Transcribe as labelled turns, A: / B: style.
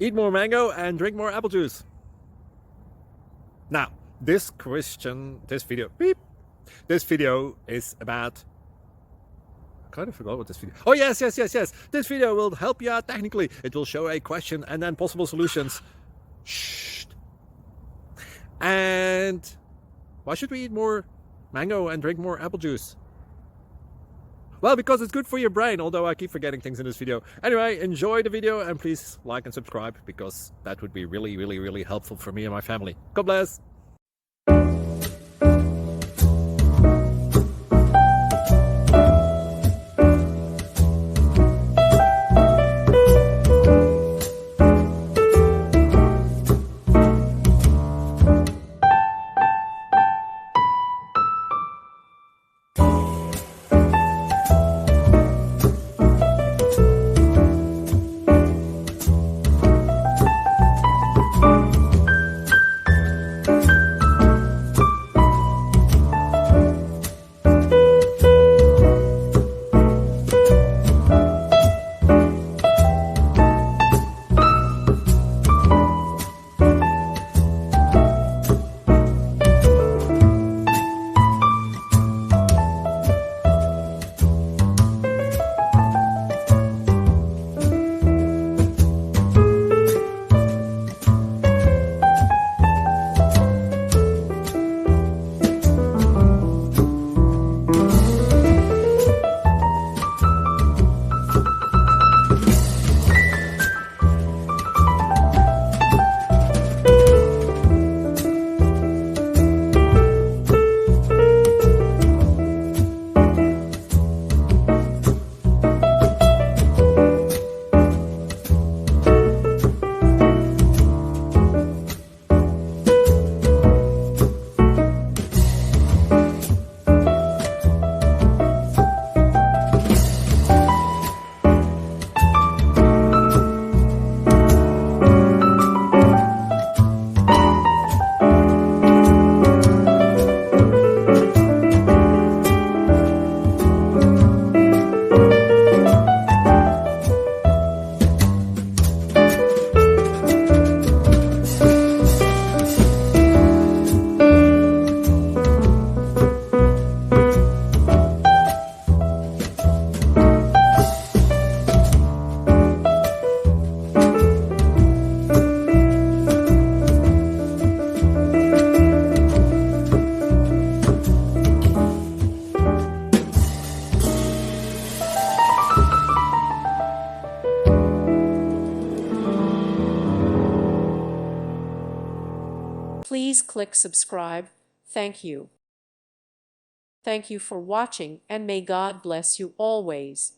A: eat more mango and drink more apple juice. Now, this video is about, I kind of forgot what this video. Oh, yes. This video will help you out technically. It will show a question and then possible solutions. Shh. And why should we eat more mango and drink more apple juice? Well, because it's good for your brain, although I keep forgetting things in this video. Anyway, enjoy the video and please like and subscribe, because that would be really helpful for me and my family. God bless.
B: Please click subscribe. Thank you. Thank you for watching, and may God bless you always.